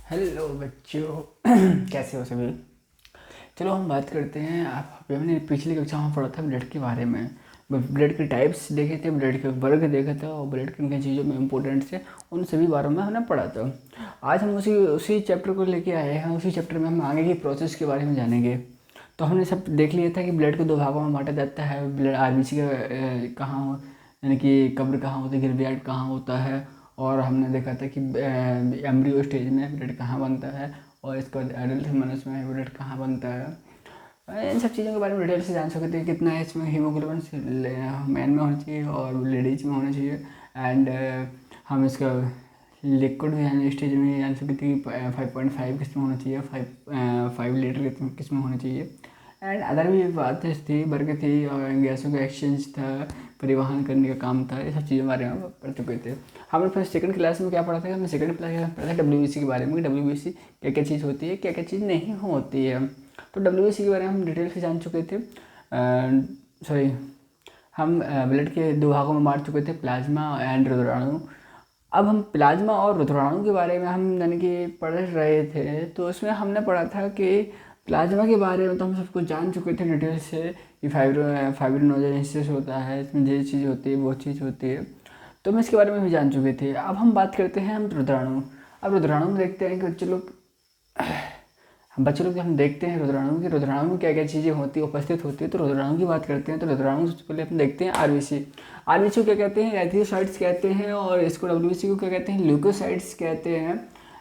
Hello बच्चों। कैसे हो सभी। चलो हम बात करते हैं। आप हमने पिछली कक्षा में पढ़ा था ब्लड के बारे में। ब्लड के टाइप्स देखे थे, ब्लड के वर्ग देखा था और ब्लड किन किन चीज़ों में इंपॉर्टेंट है, उन सभी बारों में हमने पढ़ा था। आज हम उसी उसी चैप्टर को लेके आए हैं। उसी चैप्टर में हम आगे की प्रोसेस के बारे में जानेंगे। तो हमने सब देख लिया था कि ब्लड को दो भागों में बांटा जाता है। ब्लड आरबीसी का कहाँ यानी कि कब्र कहाँ होती है, ग्रेवयार्ड कहाँ होता है। और हमने देखा था कि एम्ब्रियो स्टेज में ब्लड कहाँ बनता है और इसके बाद एडल्ट मनुष्य में ब्लड कहाँ बनता है। इन सब चीज़ों के बारे में डिटेल से जान सकते हैं। कितना है इसमें हीमोग्लोबिन मैन में होना चाहिए और लेडीज में होना चाहिए। एंड हम इसका लिक्विड भी स्टेज में जान सकते हैं कि 5.5 किस में होना चाहिए, 5 लीटर किस में होना चाहिए। एंड अदर भी बातें थी, वर्ग थी और गैसों का एक्सचेंज था, परिवहन करने का काम था। ये सब चीज़ों के बारे में पढ़ चुके थे। हमने फिर सेकंड क्लास में क्या पढ़ा था, हमने सेकंड क्लास में पढ़ा था डब्ल्यूबीसी के बारे में। डब्ल्यूबीसी क्या क्या चीज़ होती है, क्या क्या चीज़ नहीं होती है। तो डब्ल्यूबीसी के बारे में हम डिटेल से जान चुके थे। सॉरी, हम ब्लड के दो भागों में बांट चुके थे, प्लाज्मा एंड रुद्राणु। अब हम प्लाज्मा और रुद्राणु के बारे में हम यानी कि पढ़ रहे थे। तो उसमें हमने पढ़ा था कि प्लाज्मा के बारे में तो हम सब कुछ जान चुके थे डिटेल से कि फाइब्रिनोजेनेसिस होता है, इसमें ये चीज़ होती है, वो चीज़ होती है। तो हम इसके बारे में भी जान चुके थे। अब हम बात करते हैं हम रुद्राणु। अब रुद्राणु में देखते हैं कि बच्चे लोग हम देखते हैं रुद्राणु में क्या क्या चीज़ें होती है, उपस्थित होती है। तो रुद्राणु की बात करते हैं। तो रुद्राणु सबसे पहले हम देखते हैं आरबीसी। आरबीसी को क्या कहते हैं, एरिथ्रोसाइट्स कहते हैं। और इसको डब्ल्यूबीसी को क्या कहते हैं, ल्यूकोसाइट्स कहते हैं।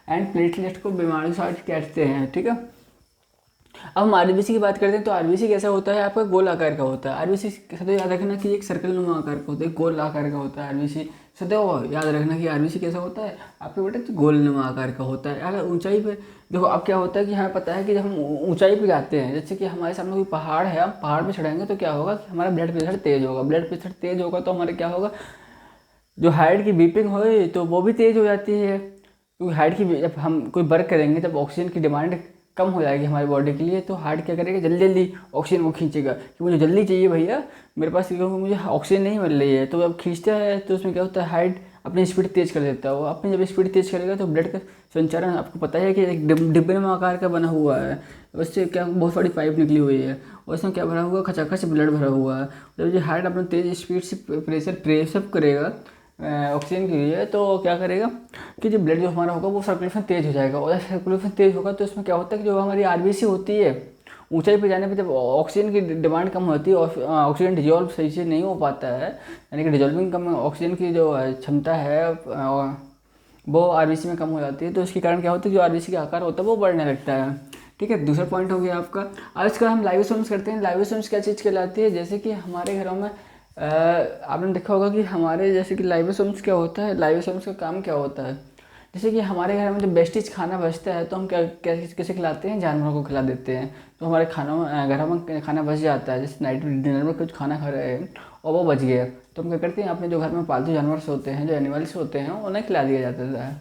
एंड प्लेटलेट को बीमारोसाइट्स कहते हैं। ठीक है। अब हम आरबीसी की बात करते हैं। तो आरबीसी कैसा होता है, आपका गोल आकार का होता है। आरबीसी सदैव याद रखना कि एक सर्कल नुमा आकार का होता है, गोल आकार का होता है आरबीसी। सदैव याद रखना कि आरबीसी कैसा होता है, आपके बेटे गोल नुमा आकार का होता है। अगर ऊंचाई पे देखो, अब क्या होता है कि हमें पता है कि जब हम ऊंचाई पे जाते हैं, जैसे कि हमारे सामने कोई पहाड़ है, हम पहाड़ पे चढ़ेंगे तो क्या होगा कि हमारा ब्लड प्रेशर तेज होगा। ब्लड प्रेशर तेज होगा तो हमारे क्या होगा, जो हार्ट की बीपिंग होगी तो वो भी तेज़ हो जाती है। क्योंकि हार्ट की जब हम कोई वर्क करेंगे, जब ऑक्सीजन की डिमांड कम हो जाएगी हमारी बॉडी के लिए, तो हार्ट क्या करेगा, जल्दी जल्दी ऑक्सीजन को खींचेगा कि मुझे जल्दी चाहिए भैया, मेरे पास क्योंकि मुझे ऑक्सीजन नहीं मिल रही है। तो जब खींचता है तो उसमें क्या होता है, हार्ट अपनी स्पीड तेज़ कर देता है। वो अपनी जब स्पीड तेज़ करेगा तो ब्लड का संचारण, आपको पता है कि एक डिब्बे में आकार का बना हुआ है। उससे क्या बहुत बड़ी पाइप निकली हुई है और उसमें क्या भरा हुआ है, खचाखच ब्लड भरा हुआ है। जब ये हार्ट अपना तेज़ स्पीड से प्रेशर प्रेसअप करेगा ऑक्सीजन के लिए, तो क्या करेगा कि जो ब्लड जो हमारा होगा वो सर्कुलेशन तेज हो जाएगा। और जब सर्कुलेशन तेज होगा तो इसमें क्या होता है कि जो हमारी आरबीसी होती है, ऊंचाई पे जाने पे जब ऑक्सीजन की डिमांड कम होती है और ऑक्सीजन डिजॉल्व सही से नहीं हो पाता है, यानी कि डिजॉल्विंग कम ऑक्सीजन की जो क्षमता है वो आरबीसी में कम हो जाती है। तो इसके कारण क्या होता है, जो आरबीसी का आकार होता है वो बढ़ने लगता है। ठीक है, दूसरा पॉइंट हो गया आपका। अब इसका हम लाइवोसोम्स करते हैं। लाइवोसोम्स क्या चीज़ कहलाती है, जैसे कि हमारे घरों में आपने देखा होगा कि हमारे जैसे कि लाइवोसोम्स क्या होता है, लाइवोसोम्स का काम क्या होता है। जैसे कि हमारे घर में जब वेस्टेज खाना बचता है तो हम क्या कैसे खिलाते हैं, जानवरों को खिला देते हैं। तो हमारे खानों में घरों में खाना बच जाता है। जैसे नाइट डिनर में कुछ खाना खा रहे हैं और वो बच गया, तो हम क्या करते हैं, अपने जो घर में पालतू जानवर होते हैं, जो एनिमल्स होते हैं, उन्हें खिला दिया जाता है।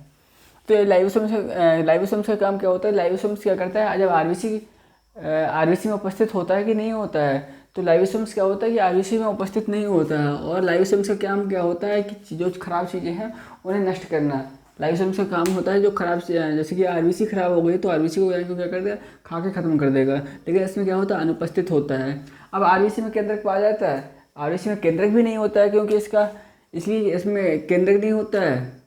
तो ये लाइवोसोम्स का काम क्या होता है, लाइवोसोम्स क्या करता है, जब आरबीसी में उपस्थित होता है कि नहीं होता है। तो लाइवोसोम्स क्या होता है कि आरबीसी में उपस्थित नहीं होता है। और लाइवोसोम्स का काम क्या होता है कि जो खराब चीज़ें हैं उन्हें नष्ट करना। लाइवोसोम्स का काम होता है जो खराब जैसे कि आरबीसी खराब हो गई तो आरबीसी को क्या कर देगा, खा के ख़त्म कर देगा। लेकिन इसमें क्या होता है, अनुपस्थित होता है। अब आरबीसी में केंद्रक पाया जाता है, आरबीसी में केंद्रक भी नहीं होता है क्योंकि इसलिए इसमें केंद्रक नहीं होता है,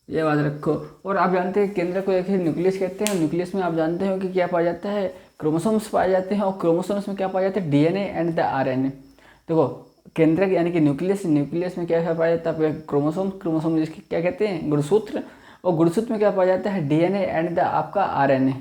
ये बात रखो। और आप जानते हैं केंद्र को एक न्यूक्लियस कहते हैं। न्यूक्लियस में आप जानते हो कि क्या पाया जाता है, क्रोमोसोम्स पाए जाते हैं। और क्रोमोसोम्स में क्या पाया जाता है, डीएनए एंड द आरएनए। देखो, केंद्र यानी कि न्यूक्लियस में क्या पाया जाता है, क्रोमोसोम जिसके क्या कहते हैं, गुणसूत्र। और गुणसूत्र में क्या पाया जाता है, डीएनए एंड द आपका आरएनए,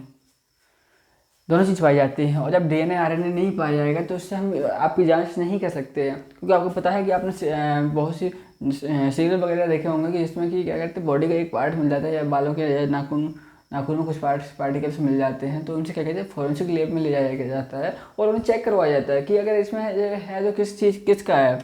दोनों चीज़ पाई जाती हैं। और जब डीएनए आरएनए नहीं पाया जाएगा तो उससे हम आपकी जांच नहीं कर सकते हैं। क्योंकि आपको पता है कि आपने बहुत सी सीरियल वगैरह देखे होंगे कि इसमें कि क्या कहते हैं, बॉडी का एक पार्ट मिल जाता है या बालों के या नाखून में कुछ पार्टिकल्स मिल जाते हैं। तो उनसे क्या कहते हैं, फॉरेंसिक लैब में ले जाया जाता है और उन्हें चेक करवाया जाता है कि अगर इसमें है तो किसका है।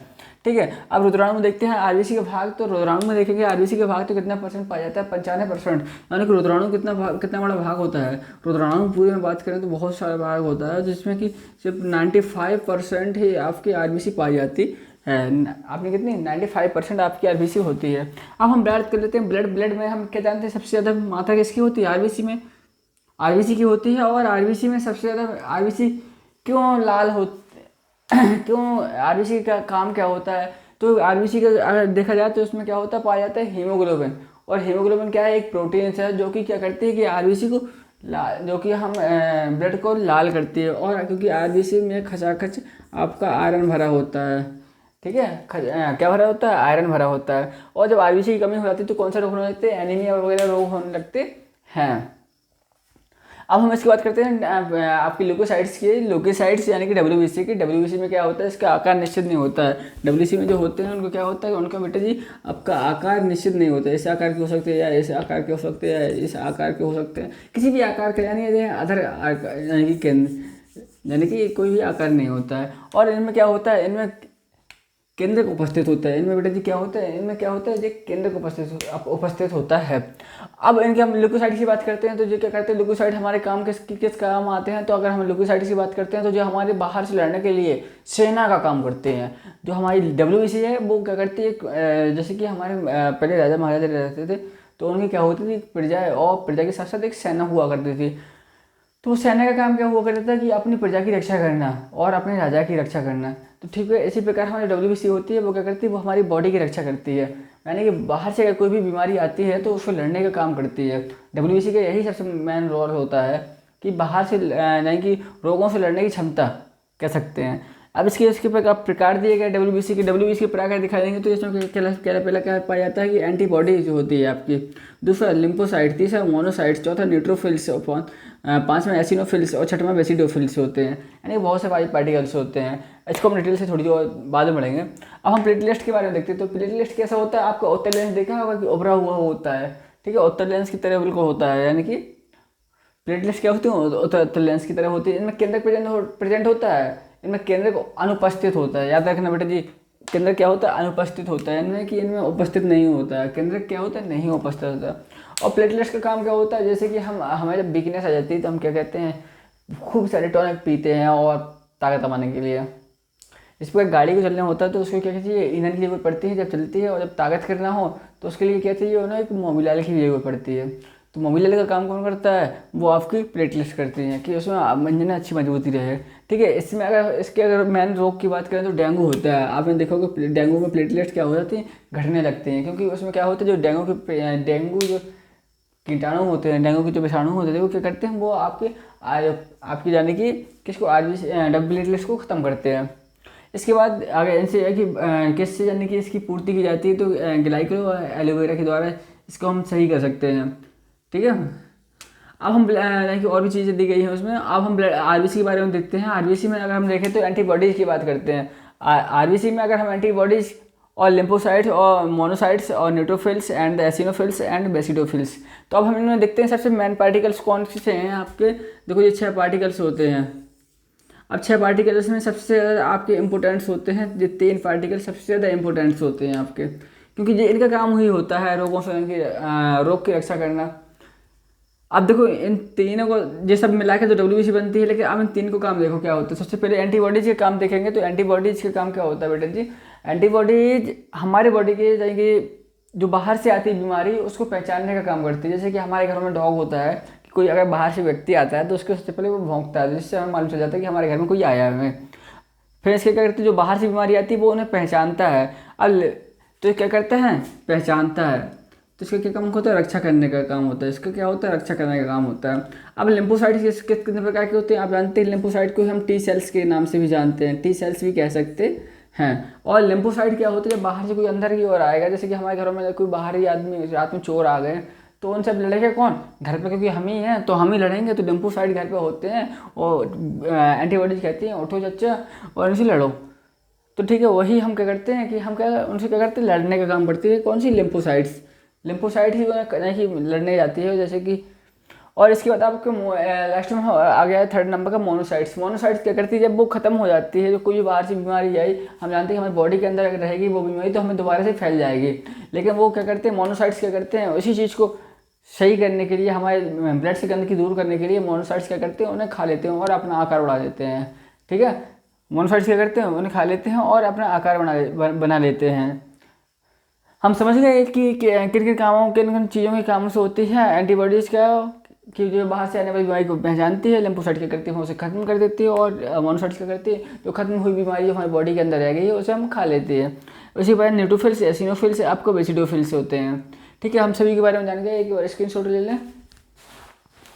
ठीक है। अब रुद्राणु में देखते हैं आरबीसी के भाग। तो रुद्राणु में देखेंगे आरबीसी के भाग तो कितना परसेंट पाया जाता है, 95%। यानी कि रुद्राणु कितना बड़ा भाग होता है। रुद्राणु पूरे में बात करें तो बहुत सारा भाग होता है, जिसमें कि सिर्फ 95% ही आपकी आरबीसी पाई जाती है। आपने कितनी 95% आपकी आरबीसी होती है। अब हम बात कर लेते हैं ब्लड। ब्लड में हम क्या जानते हैं सबसे ज़्यादा मात्रा किसकी होती है? आरबीसी में, आरबीसी की होती है। और आरबीसी में सबसे ज़्यादा आरबीसी क्यों लाल हो क्यों आरबीसी का काम क्या होता है? तो आरबीसी का अगर देखा जाए तो उसमें क्या होता है, पाया जाता है हीमोग्लोबिन। और हीमोग्लोबिन क्या है? एक प्रोटीन है जो कि क्या करती है कि आरबीसी को जो कि हम ब्लड को लाल करती है। और क्योंकि आरबीसी में खचाखच आपका आयरन भरा होता है, ठीक है, क्या भरा होता है? आयरन भरा होता है। और जब आरबीसी की कमी हो जाती है तो कौन सा रोग होने लगते हैं? एनीमिया वगैरह रोग होने लगते हैं। अब हम इसकी बात करते हैं आपकी ल्यूकोसाइट्स की। ल्यूकोसाइट्स यानी कि डब्ल्यूबीसी की। डब्ल्यूबीसी में क्या होता है? इसका आकार निश्चित नहीं होता है। डब्ल्यूबीसी में जो होते हैं उनको क्या होता है? उनका बेटा जी आपका आकार निश्चित नहीं होता है। इस आकार के हो सकते हैं या इस आकार के हो सकते हैं या इस आकार के हो सकते हैं, किसी भी आकार के, यानी अदर यानी कि केंद्र, यानी कि कोई भी आकार नहीं होता है। और इनमें क्या होता है? इनमें केंद्रक उपस्थित होता है। इनमें बेटा जी क्या होता है? इनमें क्या होता है जी? केंद्रक उपस्थित होता है। अब इनके हम ल्यूकोसाइट की बात करते हैं तो जो क्या करते हैं, ल्यूकोसाइट हमारे काम किस काम आते हैं? तो अगर हम ल्यूकोसाइट की बात करते हैं तो जो हमारे बाहर से लड़ने के लिए सेना का काम करते हैं। जो हमारी डब्ल्यूबीसी है वो क्या करती है, जैसे कि हमारे पहले राजा महाराजा रहते थे तो उनकी क्या होती थी, प्रजा, और प्रजा के साथ साथ एक सेना हुआ करती थी। तो उस सेना का काम क्या हुआ करता था कि अपनी प्रजा की रक्षा करना और अपने राजा की रक्षा करना। तो ठीक है, इसी प्रकार हमारी डब्ल्यूबीसी होती है वो क्या करती है? वो हमारी बॉडी की रक्षा करती है। यानी कि बाहर से अगर कोई भी बीमारी आती है तो उसको लड़ने का काम करती है। डब्ल्यूबीसी का यही सबसे मेन रोल होता है कि बाहर से यानी कि रोगों से लड़ने की क्षमता कह सकते हैं। अब इसके प्रकार दिए गए डब्ल्यूबीसी के। डब्ल्यूबीसी के प्रकार दिखा देंगे तो इसमें पहला क्या पाया जाता है कि एंटीबॉडी जो होती है आपकी, दूसरा लिम्फोसाइट, तीसरा मोनोसाइट्स, चौथा न्यूट्रोफिल्स, पांचवा एसिनोफिल्स और छठवां बेसिडोफिल्स होते हैं। यानी बहुत से पार्टिकल्स होते हैं। इसको हम डिटेल से थोड़ी देर बाद में बढ़ेंगे। अब हम प्लेटलेट्स के बारे में देखते हैं। तो प्लेटलेट्स कैसा होता है? आपका उत्तल लेंस देखा होगा कि उभरा हुआ होता है, ठीक है, उत्तल लेंस की तरह बिल्कुल होता है। यानी कि प्लेटलेट्स क्या होती है? उत्तल लेंस की तरह होती है। इनमें केंद्रक प्रेजेंट होता है, इनमें केंद्रक अनुपस्थित होता है। याद रखना बेटा जी, केंद्र क्या होता है? अनुपस्थित होता है। इनमें कि इनमें उपस्थित नहीं होता है। केंद्र क्या होता है? नहीं उपस्थित होता है। और प्लेटलेट्स का काम क्या होता है? जैसे कि हमें जब वीकनेस आ जाती है तो हम क्या कहते हैं, खूब सारे टॉनिक पीते हैं और ताकत पाने के लिए। इस पर गाड़ी को चलना होता है तो उसको क्या चाहिए? ईंधन की जरूरत पड़ती है जब चलती है। और जब ताकत करना हो तो उसके लिए क्या चाहिए ना, एक मोबिल की जरूरत पड़ती है। तो मोबिल का काम कौन करता है? वो आपकी प्लेटलेट्स करती हैं कि उसमें इंजन अच्छी मजबूती रहे, ठीक है। इसमें अगर मेन रोग की बात करें तो डेंगू होता है। आपने देखा कि डेंगू में प्लेटलेट्स क्या हो जाती हैं? घटने लगते हैं। क्योंकि उसमें क्या होता है, जो डेंगू जो कीटाणु होते हैं, डेंगू के जो विषाणु होते हैं वो क्या करते हैं? वो आपकी यानी कि किसको, आरबीसी प्लेटलेट्स को ख़त्म करते हैं। इसके बाद आगे इनसे है कि किससे यानी कि इसकी पूर्ति की जाती है? तो ग्लाइकोल और एलोवेरा के द्वारा इसको हम सही कर सकते हैं, ठीक है। अब हम यानी कि और भी चीज़ें दी गई हैं उसमें। अब हम आरबीसी के बारे में देखते हैं। आरबीसी में अगर हम देखें तो एंटीबॉडीज़ की बात करते हैं। आरबीसी में अगर हम एंटीबॉडीज़ और लिम्फोसाइट्स और मोनोसाइट्स और न्यूट्रोफिल्स एंड एसिनोफिल्स एंड बेसिडोफिल्स, तो अब हम इनमें देखते हैं सबसे मेन पार्टिकल्स कौन से हैं आपके। देखो ये 6 पार्टिकल्स होते हैं। अब 6 पार्टिकल्स में सबसे ज़्यादा आपके इंपॉर्टेंट्स होते हैं, ये 3 पार्टिकल सबसे ज़्यादा इंपॉर्टेंट्स होते हैं आपके, क्योंकि ये इनका काम ही होता है रोगों से इनकी रोग की रक्षा करना। अब देखो इन तीनों को ये सब मिला के तो डब्ल्यूबीसी बनती है, लेकिन अब इन तीन को काम देखो क्या होता है। सबसे पहले एंटीबॉडीज के काम देखेंगे तो एंटीबॉडीज के काम क्या होता है बेटा जी? एंटीबॉडीज हमारे बॉडी के जाएंगे जो बाहर से आती बीमारी उसको पहचानने का काम करती है। जैसे कि हमारे घरों में डॉग होता है कि कोई अगर बाहर से व्यक्ति आता है तो उसके सबसे पहले वो भौंकता है, जिससे हमें मालूम चल जाता है कि हमारे घर में कोई आया है। फिर इसके क्या करते हैं, जो बाहर से बीमारी आती है वो उन्हें पहचानता है। अब तो क्या करता है? पहचानता है। तो इसका क्या काम होता है? रक्षा करने का काम होता है। इसका क्या होता है? रक्षा करने का काम होता है। अब लिम्फोसाइट्स कितने प्रकार के होते हैं आप जानते हैं? लिम्फोसाइट को हम टी सेल्स के नाम से भी जानते हैं, टी सेल्स भी कह सकते हैं। और लिम्फोसाइट क्या होते हैं? जब बाहर से कोई अंदर की ओर आएगा, जैसे कि हमारे घरों में कोई बाहरी आदमी रात में चोर आ गए तो उनसे लड़ेगा कौन? घर पे, क्योंकि हम ही हैं तो हम ही लड़ेंगे। तो लिम्फोसाइट घर पे होते हैं और एंटीबॉडीज कहती हैं उठो चच्चा और इनसे लड़ो। तो ठीक है, वही हम क्या करते हैं कि हम उनसे क्या करते हैं? लड़ने का काम करती है। कौन सी? लिम्फोसाइट्स। लिम्फोसाइट ही ही लड़ने जाती है, जैसे कि। और इसके बाद आपको लास्ट में आ गया है 3rd नंबर का मोनोसाइट्स। मोनोसाइट्स क्या करती है? जब वो खत्म हो जाती है, जो कोई भी बाहर से बीमारी आई, हम जानते हैं हमारी बॉडी के अंदर अगर रहेगी वो बीमारी तो हमें दोबारा से फैल जाएगी। लेकिन वो क्या करते हैं? मोनोसाइट्स क्या करते हैं? उसी चीज़ को सही करने के लिए, हमारे ब्लड से गंदगी दूर करने के लिए मोनोसाइट्स क्या करते हैं? उन्हें खा लेते हैं और अपना आकार बढ़ा देते हैं, ठीक है। मोनोसाइट्स क्या करते हैं, उन्हें खा लेते हैं और अपना आकार बना लेते हैं। हम समझ गए कि किन किन कामों, किन किन चीज़ों के कामों से होती है एंटीबॉडीज़ का, कि जो बाहर से आने वाली बीमारी को पहचानती है। लिम्फोसाइट क्या करती है, वो उसे खत्म कर देती है। और मोनोसाइट्स क्या करती है, जो खत्म हुई बीमारी जो हमारी बॉडी के अंदर रह गई है उसे हम खा लेते हैं। उसी के बाद न्यूट्रोफिल्स, एसिनोफिल्स, आपको बेसिडोफिल्स होते हैं। ठीक है, हम सभी के बारे में जान गए। एक बार स्क्रीनशॉट ले लें।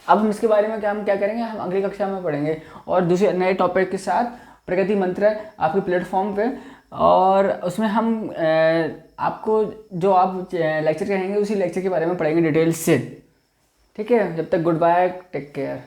अब हम इसके बारे में हम क्या करेंगे, हम अगली कक्षा में पढ़ेंगे और दूसरे नए टॉपिक के साथ प्रगति मंत्र आपके प्लेटफॉर्म पे। और उसमें हम आपको जो आप लेक्चर कहेंगे उसी लेक्चर के बारे में पढ़ेंगे डिटेल से। ठीक है, जब तक गुड बाय, टेक केयर।